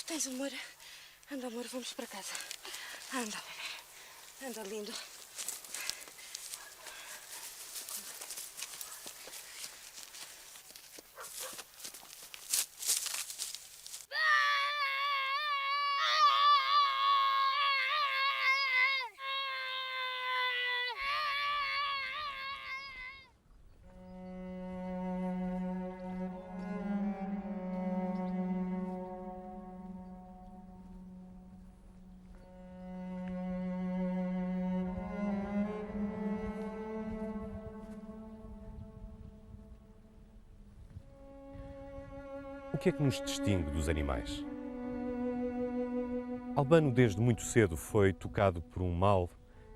Tens amor? Anda, amor, vamos para casa. Anda, bebê. Anda, lindo. O que é que nos distingue dos animais? Albano, desde muito cedo, foi tocado por um mal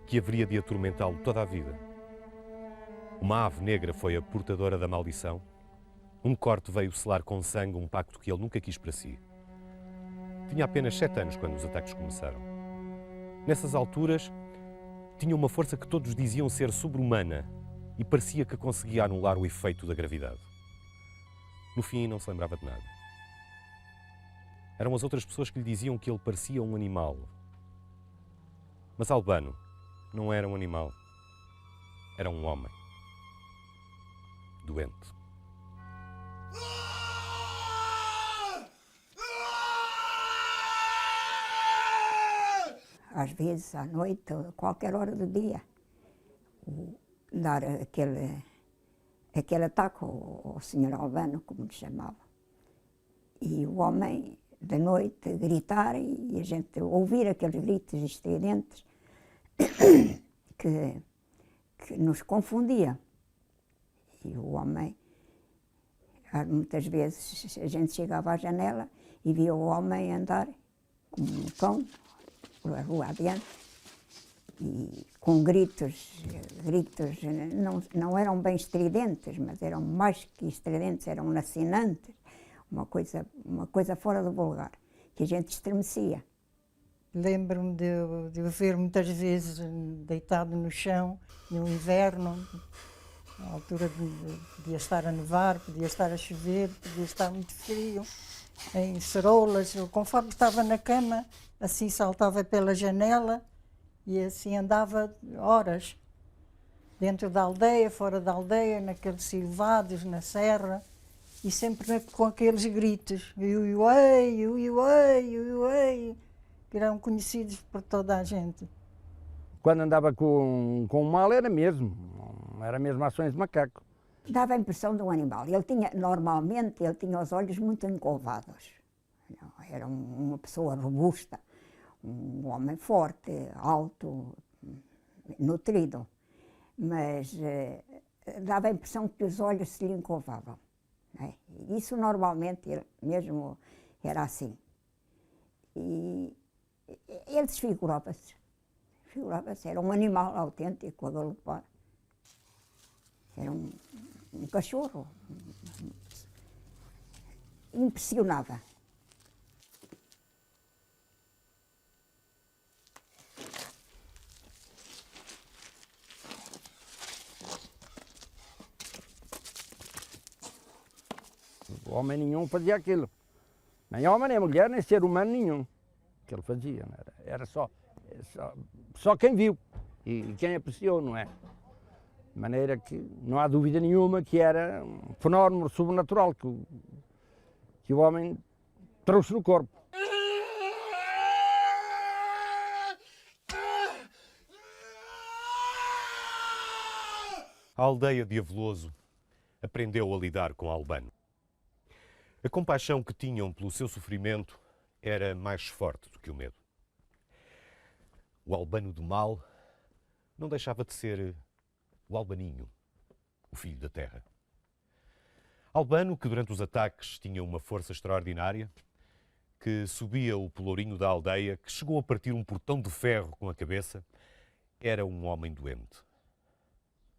que haveria de atormentá-lo toda a vida. Uma ave negra foi a portadora da maldição. Um corte veio selar com sangue um pacto que ele nunca quis para si. Tinha apenas 7 anos quando os ataques começaram. Nessas alturas, tinha uma força que todos diziam ser sobre-humana e parecia que conseguia anular o efeito da gravidade. No fim, não se lembrava de nada. Eram as outras pessoas que lhe diziam que ele parecia um animal. Mas Albano não era um animal. Era um homem. Doente. Às vezes, à noite, a qualquer hora do dia, dar aquele ataque ao Sr. Albano, como lhe chamava. E o homem, da noite, gritar e a gente ouvir aqueles gritos estridentes que nos confundia. E o homem, muitas vezes, a gente chegava à janela e via o homem andar como um cão, pela rua adiante, e com gritos não eram bem estridentes, mas eram mais que estridentes, eram lacinantes, uma coisa fora do vulgar, que a gente estremecia. Lembro-me de o ver muitas vezes deitado no chão, no inverno, na altura podia estar a nevar, podia estar a chover, podia estar muito frio, em ceroulas. Conforme estava na cama, assim saltava pela janela e assim andava horas, dentro da aldeia, fora da aldeia, naqueles silvados, na serra, e sempre com aqueles gritos, uiuei, uiuei, uiuei, que eram conhecidos por toda a gente. Quando andava com o mal era mesmo ações de macaco. Dava a impressão de um animal. Normalmente, ele tinha os olhos muito encurvados. Era uma pessoa robusta, um homem forte, alto, nutrido. Mas dava a impressão que os olhos se lhe encurvavam. Né? Isso normalmente ele mesmo era assim. E ele desfigurava-se. Era um animal autêntico a galopar. Era um cachorro. Impressionava. Homem nenhum fazia aquilo. Nem homem, nem mulher, nem ser humano nenhum. Que ele fazia. Era só quem viu e quem apreciou, não é? De maneira que não há dúvida nenhuma que era um fenómeno sobrenatural que o homem trouxe no corpo. A aldeia de Aveloso aprendeu a lidar com Albano. A compaixão que tinham pelo seu sofrimento era mais forte do que o medo. O Albano do mal não deixava de ser o Albaninho, o filho da terra. Albano, que durante os ataques tinha uma força extraordinária, que subia o pelourinho da aldeia, que chegou a partir um portão de ferro com a cabeça, era um homem doente.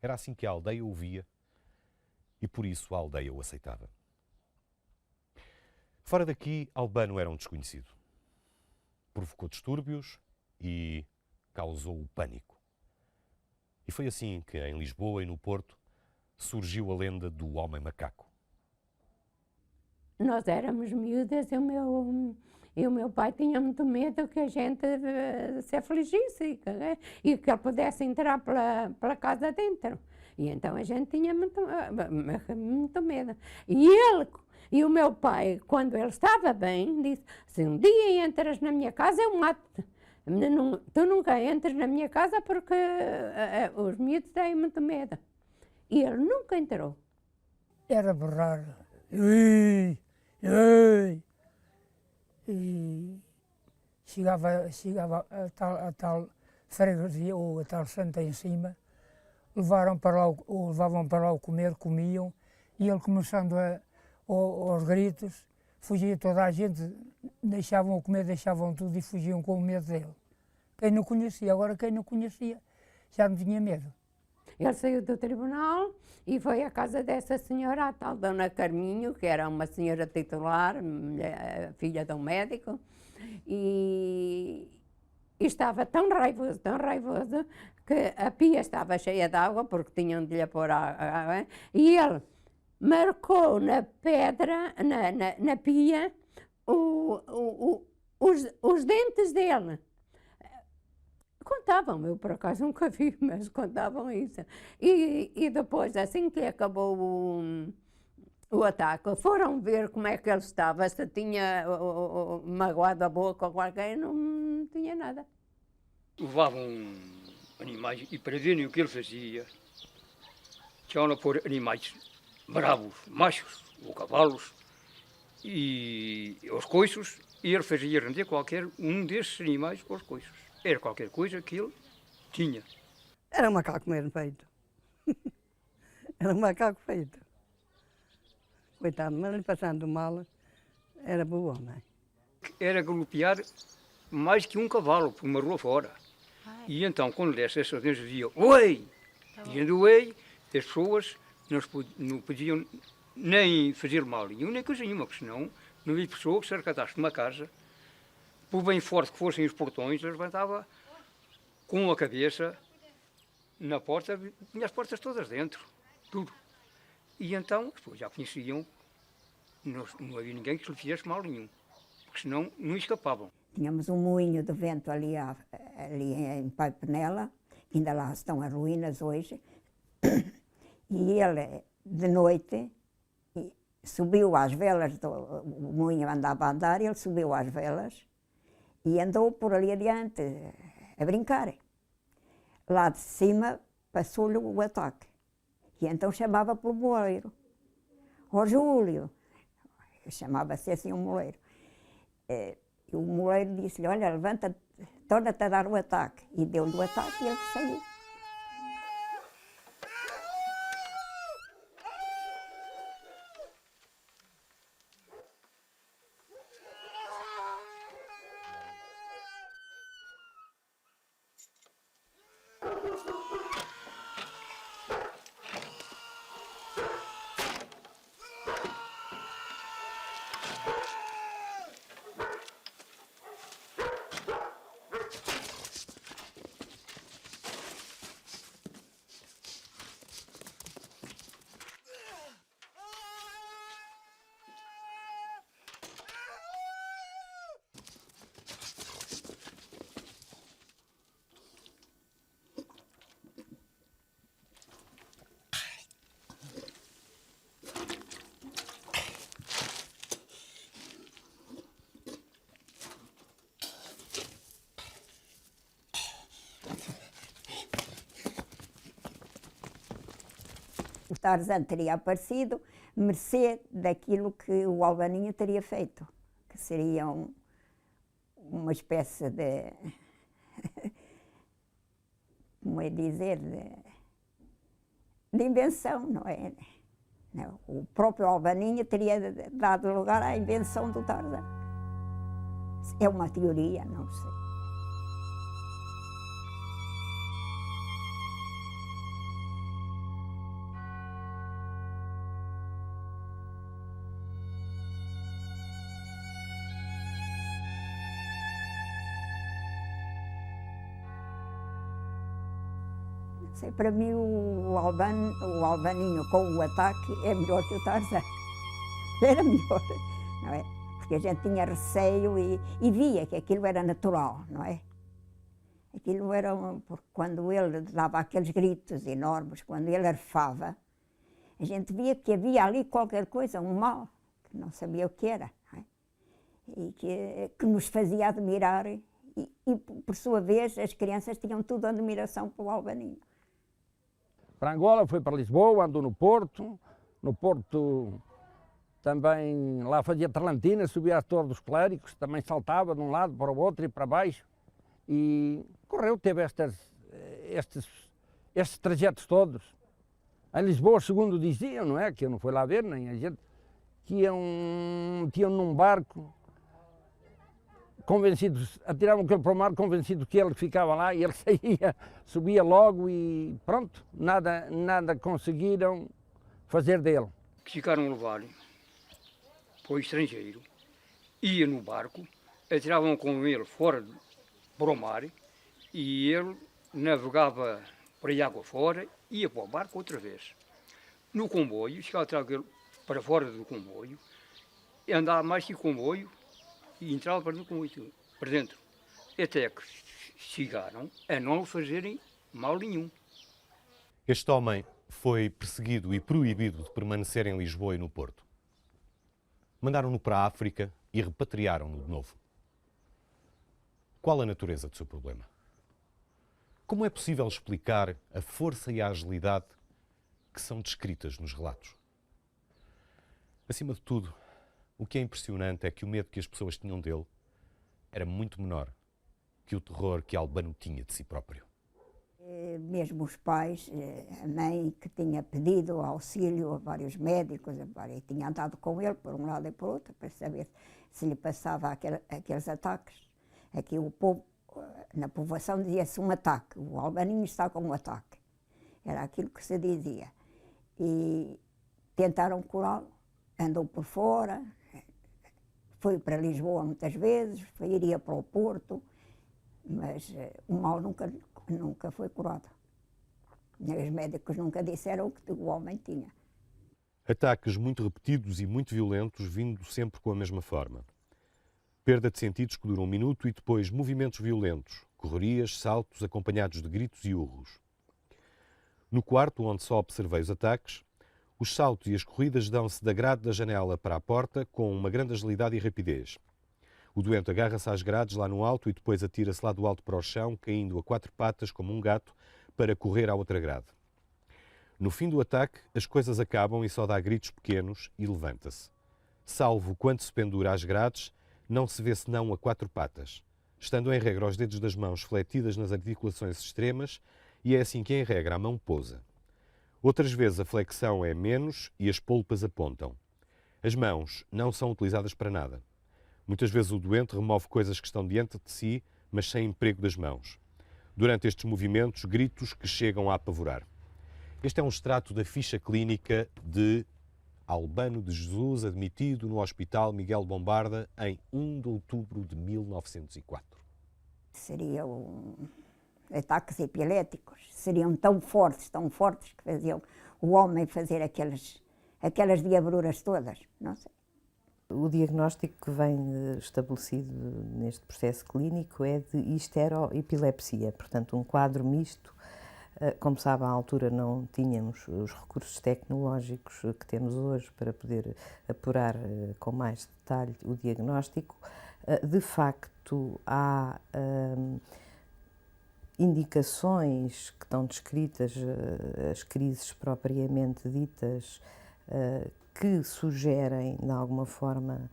Era assim que a aldeia o via e por isso a aldeia o aceitava. Fora daqui, Albano era um desconhecido. Provocou distúrbios e causou o pânico. E foi assim que, em Lisboa e no Porto, surgiu a lenda do homem macaco. Nós éramos miúdas, E o meu pai tinha muito medo que a gente se afligisse e que ele pudesse entrar pela casa dentro. E então a gente tinha muito medo. E o meu pai, quando ele estava bem, disse: se um dia entras na minha casa, eu mato-te. Tu nunca entras na minha casa porque os miúdos têm muito medo. E ele nunca entrou. Era berrar. Ui, ui. E chegava a tal freguesia ou a tal santa em cima, levavam para lá o comer, comiam, e ele começando aos gritos, fugia toda a gente, deixavam o comer, deixavam tudo e fugiam com o medo dele. Quem não conhecia, agora quem não conhecia já não tinha medo. Ele saiu do tribunal e foi à casa dessa senhora, a tal Dona Carminho, que era uma senhora titular, filha de um médico, e estava tão raivoso, que a pia estava cheia de água, porque tinham de lhe pôr água, e ele marcou na pedra, na pia, os dentes dele. Contavam, eu por acaso nunca vi, mas contavam isso. E depois, assim que acabou o ataque, foram ver como é que ele estava, se tinha magoado a boca ou qualquer, não tinha nada. Levavam animais e para verem o que ele fazia, tinham a pôr animais bravos, machos ou cavalos, e aos coiços, e ele fazia render qualquer um desses animais aos coiços. Era qualquer coisa que ele tinha. Era um macaco mesmo feito. Era um macaco feito. Coitado, mas ele passando mal, era bom homem. Era galopear mais que um cavalo por uma rua fora. E então, quando desse essa ordem, dizia: oi! Dizendo oi, as pessoas não podiam nem fazer mal nenhum, nem coisa nenhuma, porque senão não havia pessoa que se arrecadasse de uma casa, por bem forte que fossem os portões, levantava com a cabeça na porta, tinha as portas todas dentro, tudo. E então, as pessoas já conheciam, não havia ninguém que lhe fizesse mal nenhum, porque senão não escapavam. Tínhamos um moinho de vento ali em Pai Penela, ainda lá estão as ruínas hoje, e ele, de noite, subiu às velas, o moinho andava a andar, ele subiu às velas e andou por ali adiante a brincar. Lá de cima passou-lhe o ataque, e então chamava pelo moleiro: ó Júlio, chamava-se assim o moleiro. E o moleiro disse-lhe: olha, levanta-te, torna-te a dar o ataque. E deu-lhe o ataque e ele saiu. O Tarzan teria aparecido mercê daquilo que o Albaninha teria feito, que seria uma espécie de, como é dizer, de invenção, não é? Não, o próprio Albaninha teria dado lugar à invenção do Tarzan. É uma teoria, não sei. Para mim, o Albaninho com o ataque é melhor que o Tarzan. Era melhor, não é? porque a gente tinha receio e via que aquilo era natural, não é? Aquilo era, porque quando ele dava aqueles gritos enormes, quando ele arfava, a gente via que havia ali qualquer coisa, um mal, que não sabia o que era, não é? E que nos fazia admirar, e por sua vez as crianças tinham tudo admiração pelo Albaninho. Para Angola, foi para Lisboa, andou no Porto também lá fazia terlantina, subia à Torre dos Clérigos, também saltava de um lado para o outro e para baixo, e correu, teve estes trajetos todos. Em Lisboa, segundo diziam, não é, que eu não fui lá ver, nem a gente, que tinham num barco, convencidos, atiravam aquele para o mar, convencidos que ele ficava lá, e ele saía, subia logo e pronto, nada conseguiram fazer dele. Que ficaram a levar para o estrangeiro, ia no barco, atiravam com ele fora para o mar, e ele navegava para a água fora, ia para o barco outra vez. No comboio, chegava a tirar ele para fora do comboio, e andava mais que o comboio, e entrava para dentro. Até que chegaram a não lhe fazerem mal nenhum. Este homem foi perseguido e proibido de permanecer em Lisboa e no Porto. Mandaram-no para a África e repatriaram-no de novo. Qual a natureza do seu problema? Como é possível explicar a força e a agilidade que são descritas nos relatos? Acima de tudo, o que é impressionante é que o medo que as pessoas tinham dele era muito menor que o terror que Albano tinha de si próprio. Mesmo os pais, a mãe que tinha pedido auxílio a vários médicos, e tinha andado com ele por um lado e por outro para saber se lhe passava aqueles ataques. Aqui o povo, na povoação dizia-se um ataque, o Albaninho está com um ataque. Era aquilo que se dizia. E tentaram curá-lo, andou por fora, foi para Lisboa muitas vezes, iria para o Porto, mas o mal nunca foi curado. Os médicos nunca disseram o que o homem tinha. Ataques muito repetidos e muito violentos, vindo sempre com a mesma forma. Perda de sentidos que dura um minuto e depois movimentos violentos, correrias, saltos, acompanhados de gritos e urros. No quarto, onde só observei os ataques, os saltos e as corridas dão-se da grade da janela para a porta com uma grande agilidade e rapidez. O doente agarra-se às grades lá no alto e depois atira-se lá do alto para o chão, caindo a 4 patas como um gato para correr à outra grade. No fim do ataque, as coisas acabam e só dá gritos pequenos e levanta-se. Salvo quando se pendura às grades, não se vê senão a 4 patas, estando em regra os dedos das mãos fletidas nas articulações extremas, e é assim que em regra a mão pousa. Outras vezes a flexão é menos e as polpas apontam. As mãos não são utilizadas para nada. Muitas vezes o doente remove coisas que estão diante de si, mas sem emprego das mãos. Durante estes movimentos, gritos que chegam a apavorar. Este é um extrato da ficha clínica de Albano de Jesus, admitido no Hospital Miguel Bombarda em 1 de outubro de 1904. Seriam ataques epiléticos, seriam tão fortes que faziam o homem fazer aquelas diabruras todas, não sei. O diagnóstico que vem estabelecido neste processo clínico é de histeroepilepsia, portanto um quadro misto. Como sabe, à altura não tínhamos os recursos tecnológicos que temos hoje para poder apurar com mais detalhe o diagnóstico. De facto, há indicações que estão descritas, as crises propriamente ditas, que sugerem, de alguma forma,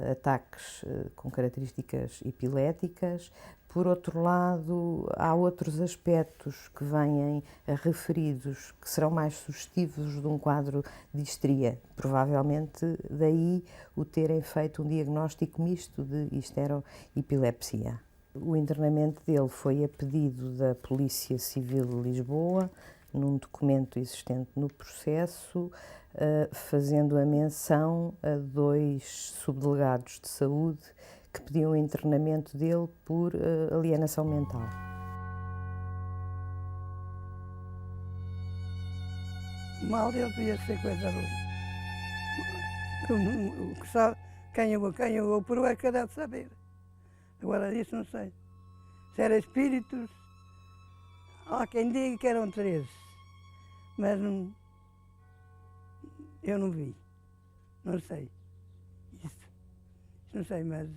ataques com características epiléticas. Por outro lado, há outros aspectos que vêm referidos que serão mais sugestivos de um quadro de histeria. Provavelmente daí o terem feito um diagnóstico misto de histeroepilepsia. O internamento dele foi a pedido da Polícia Civil de Lisboa, num documento existente no processo, fazendo a menção a 2 subdelegados de saúde que pediam o internamento dele por alienação mental. O mal dele podia ser coisa ruim. Quem o operou é que deve saber. Agora disso não sei. Se era espíritos, há quem diga que eram 13, mas não, eu não vi, não sei. Isso não sei, mas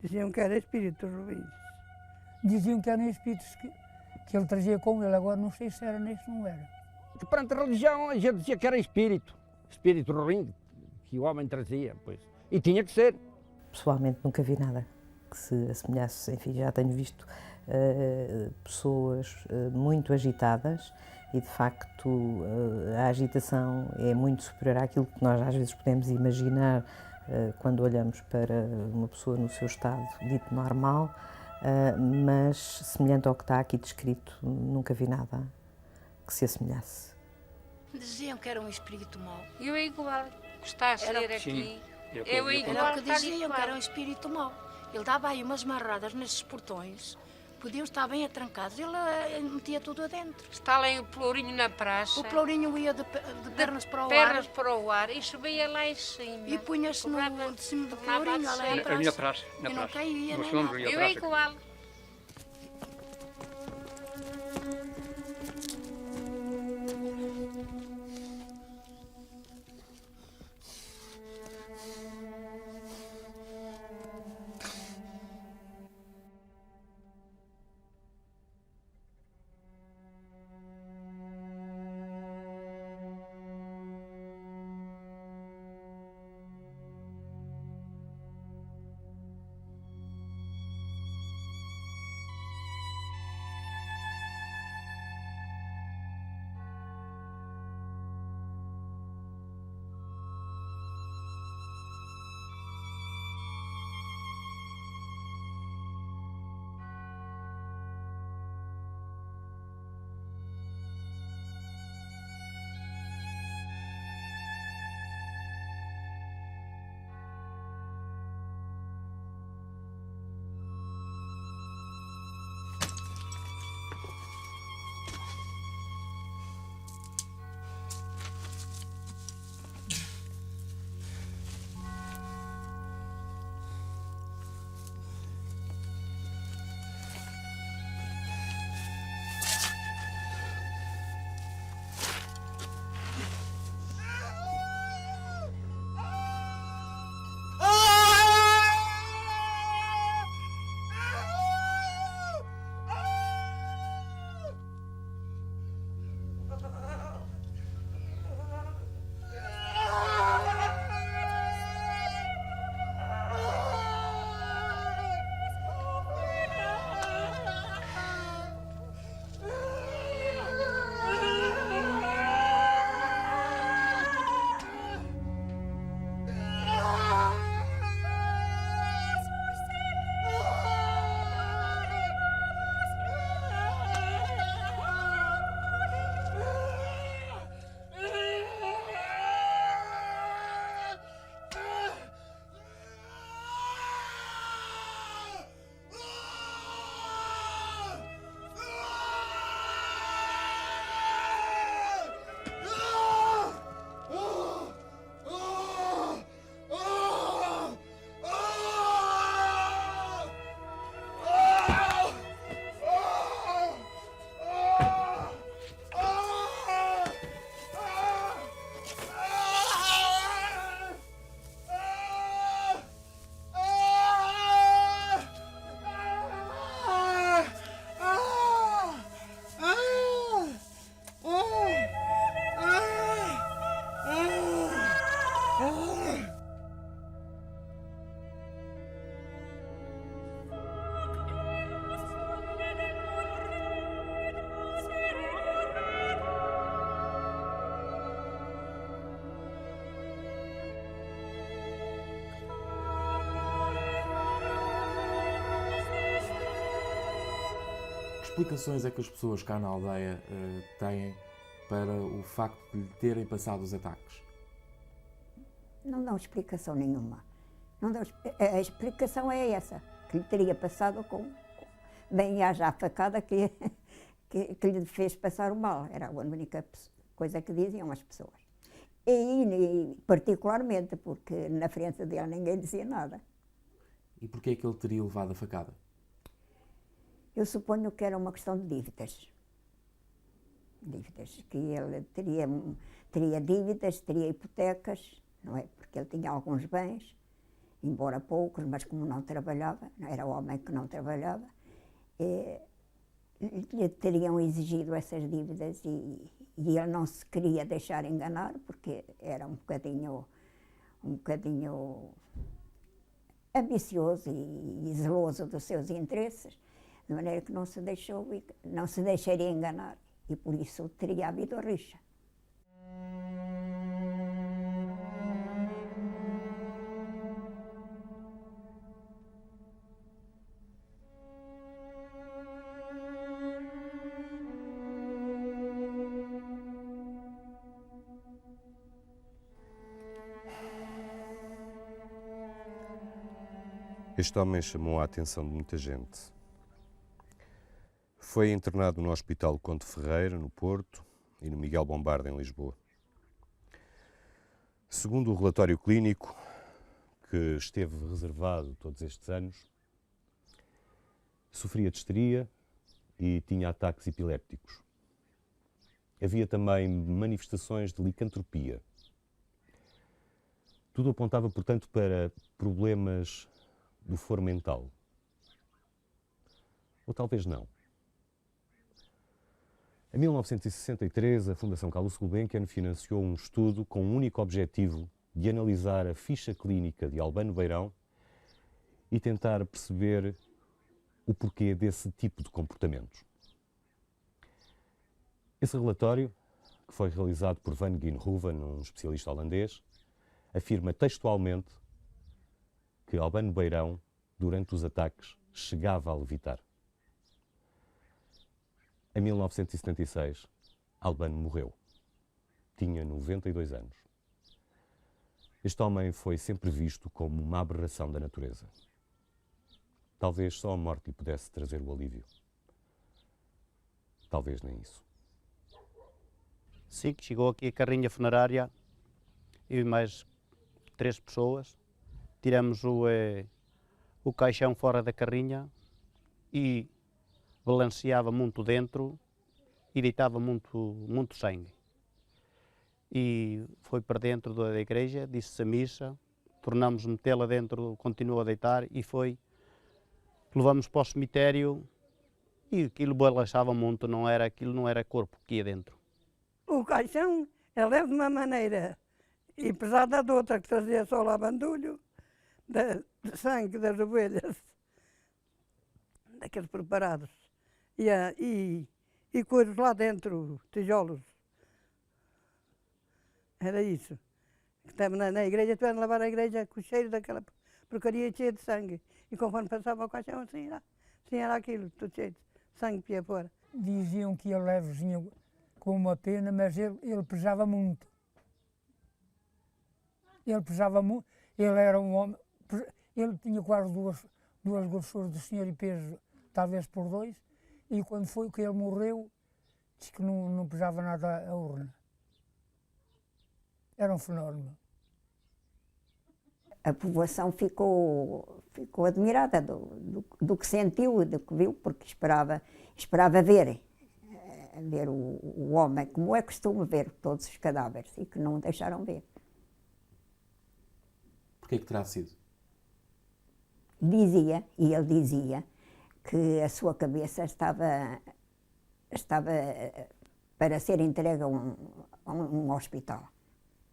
diziam que era espírito ruins. Diziam que eram espíritos que ele trazia com ele, agora não sei se era nem se não era. Perante a religião, a gente dizia que era espírito ruim, que o homem trazia, pois. E tinha que ser. Pessoalmente nunca vi nada que se assemelhasse, enfim, já tenho visto pessoas muito agitadas e de facto a agitação é muito superior àquilo que nós às vezes podemos imaginar quando olhamos para uma pessoa no seu estado dito normal, mas semelhante ao que está aqui descrito, nunca vi nada que se assemelhasse. Diziam que era um espírito mau. Eu é igual, que está a ser aqui. Sim, Eu é igual, Era o que está diziam, igual. que era um espírito mau. Ele dava aí umas marradas nesses portões, podiam estar bem atrancados, ele metia tudo adentro. Está lá o pelourinho na praça. O pelourinho ia de pernas para o Pernas ar para o ar e subia lá em cima. e punha-se de cima do tornava a pelourinho, ali descer. Ali na atrás. praça, na E não praça. caía, Nós nem fomos nada. ali à Eu é praça. igual. Que explicações é que as pessoas cá na aldeia têm para o facto de lhe terem passado os ataques? Não dão explicação nenhuma. Não dão, a explicação é essa, que lhe teria passado bem haja a facada que lhe fez passar o mal. Era a única coisa que diziam as pessoas. E particularmente porque na frente dele ninguém dizia nada. E porquê é que ele teria levado a facada? Eu suponho que era uma questão de dívidas. Dívidas, que ele teria dívidas, teria hipotecas, não é? Porque ele tinha alguns bens, embora poucos, mas como não trabalhava, era o homem que não trabalhava, lhe teriam exigido essas dívidas e ele não se queria deixar enganar, porque era um bocadinho ambicioso e zeloso dos seus interesses, de maneira que não se deixaria enganar, e por isso teria havido a rixa. Este homem chamou a atenção de muita gente. Foi internado no Hospital Conde Ferreira, no Porto, e no Miguel Bombarda, em Lisboa. Segundo o relatório clínico, que esteve reservado todos estes anos, sofria de histeria e tinha ataques epilépticos. Havia também manifestações de licantropia. Tudo apontava, portanto, para problemas do foro mental. Ou talvez não. Em 1963, a Fundação Carlos Gulbenkian financiou um estudo com o único objetivo de analisar a ficha clínica de Albano Beirão e tentar perceber o porquê desse tipo de comportamentos. Esse relatório, que foi realizado por Van Ginhoeven, um especialista holandês, afirma textualmente que Albano Beirão, durante os ataques, chegava a levitar. Em 1976, Albano morreu. Tinha 92 anos. Este homem foi sempre visto como uma aberração da natureza. Talvez só a morte lhe pudesse trazer o alívio. Talvez nem isso. Sim, que chegou aqui a carrinha funerária, eu e mais 3 pessoas, tiramos o caixão fora da carrinha e balanceava muito dentro e deitava muito sangue. E foi para dentro da igreja, disse-se a missa, tornamos metê-la dentro, continuou a deitar e levamos para o cemitério e aquilo balançava muito, aquilo não era corpo que ia dentro. O caixão é leve de uma maneira e pesada de outra, que trazia só lá bandulho de sangue das ovelhas, daqueles preparados. E coisas lá dentro, tijolos. Era isso. Estava na igreja, estiveram a lavar a igreja com o cheiro daquela porcaria cheia de sangue. E conforme passava o caixão, assim era aquilo, tudo cheio de sangue para fora. Diziam que ele levezinho com uma pena, mas ele pesava muito. Ele pesava muito, ele era um homem, ele tinha quase duas grossuras do senhor e peso talvez por 2, e quando foi que ele morreu, disse que não pesava nada a urna. Era um fenómeno. A população ficou admirada do que sentiu e do que viu, porque esperava ver o homem, como é costume ver todos os cadáveres, e que não deixaram ver. Porquê que terá sido? Ele dizia, que a sua cabeça estava para ser entregue a um hospital,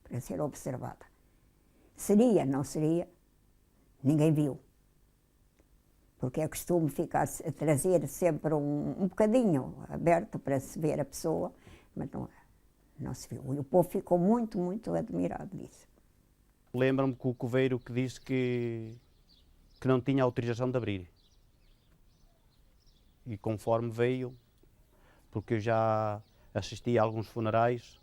para ser observada. Seria, não seria, ninguém viu. Porque é costume trazer sempre um bocadinho aberto para se ver a pessoa, mas não se viu. E o povo ficou muito, muito admirado disso. Lembro-me que o coveiro que disse que não tinha autorização de abrir. E conforme veio, porque eu já assisti a alguns funerais,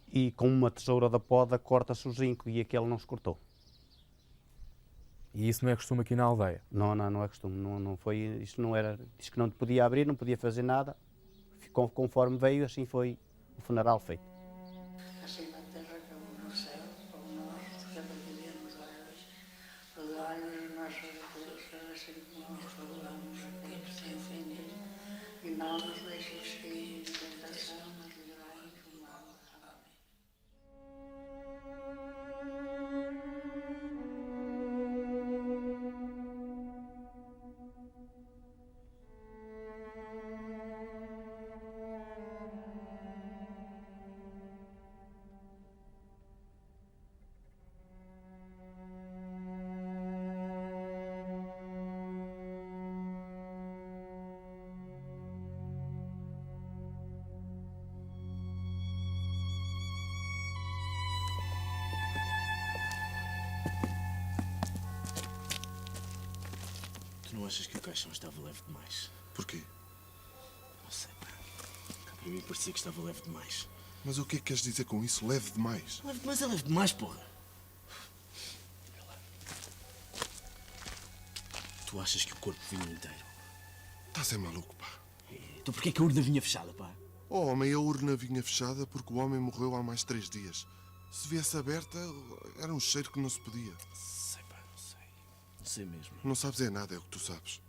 e com uma tesoura da poda corta-se o zinco e aquele não se cortou. E isso não é costume aqui na aldeia? Não é costume, não foi, isso não era, disse que não podia abrir, não podia fazer nada, ficou conforme veio, assim foi o funeral feito. Achei Não achas que o caixão estava leve demais? Porquê? Não sei, pá. Para mim parecia que estava leve demais. Mas o que é que queres dizer com isso? Leve demais? Leve demais é leve demais, porra. Olha lá. Tu achas que o corpo vinha inteiro? Estás é maluco, pá. Então porquê que a urna vinha fechada, pá? Oh, homem, a urna vinha fechada porque o homem morreu há mais 3 dias. Se viesse aberta, era um cheiro que não se podia. Sei, pá, não sei. Não sei mesmo. Não sabes é nada, é o que tu sabes.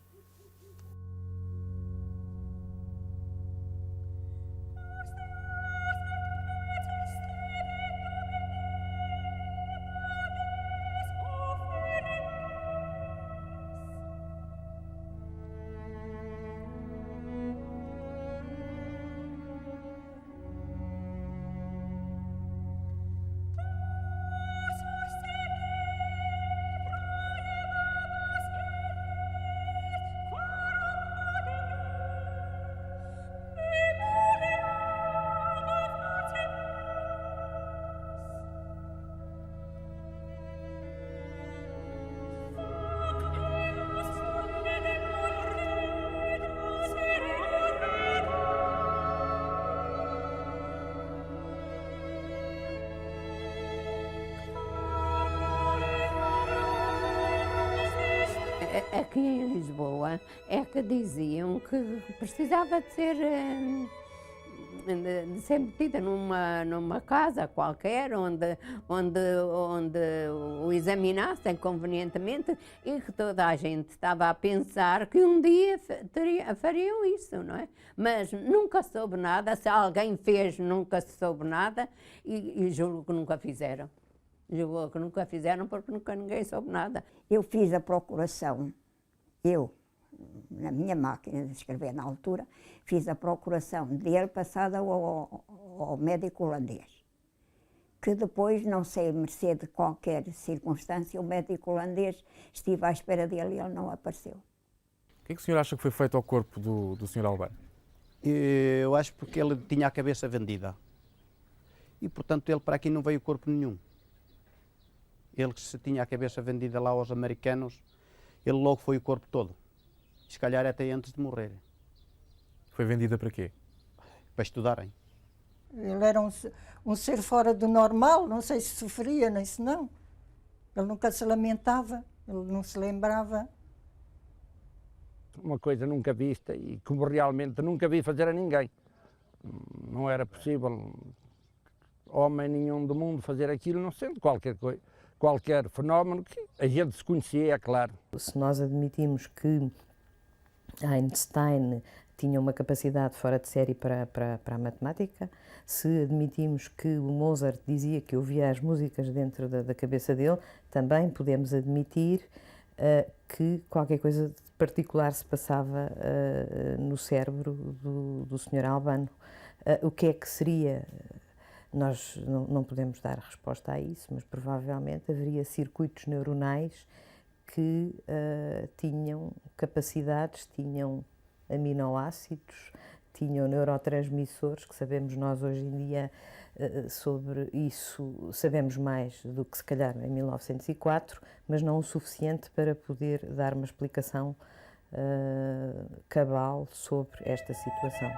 Aqui em Lisboa é que diziam que precisava de ser metida numa casa qualquer onde o examinassem convenientemente e que toda a gente estava a pensar que um dia fariam isso, não é? Mas nunca soube nada, se alguém fez nunca se soube nada e julgo que nunca fizeram. Julgo que nunca fizeram porque nunca ninguém soube nada. Eu fiz a procuração, na minha máquina de escrever na altura, fiz a procuração dele passada ao médico holandês. Que depois, não sei, mercê de qualquer circunstância, o médico holandês estive à espera dele e ele não apareceu. O que é que o senhor acha que foi feito ao corpo do Sr. Albano? Eu acho porque ele tinha a cabeça vendida. E, portanto, ele para aqui não veio corpo nenhum. Ele que se tinha a cabeça vendida lá aos americanos, ele logo foi o corpo todo. Se calhar até antes de morrer. Foi vendida para quê? Para estudarem. Ele era um ser fora do normal, não sei se sofria nem se não. Ele nunca se lamentava, ele não se lembrava. Uma coisa nunca vista e como realmente nunca vi fazer a ninguém. Não era possível homem nenhum do mundo fazer aquilo, não sendo qualquer fenómeno que a gente se conhecia, é claro. Se nós admitimos que Einstein tinha uma capacidade fora de série para a matemática, se admitimos que o Mozart dizia que ouvia as músicas dentro da cabeça dele, também podemos admitir que qualquer coisa de particular se passava no cérebro do Sr. Albano. O que é que seria? Nós não podemos dar resposta a isso, mas provavelmente haveria circuitos neuronais que tinham capacidades, tinham aminoácidos, tinham neurotransmissores, que sabemos nós hoje em dia sobre isso, sabemos mais do que se calhar em 1904, mas não o suficiente para poder dar uma explicação cabal sobre esta situação.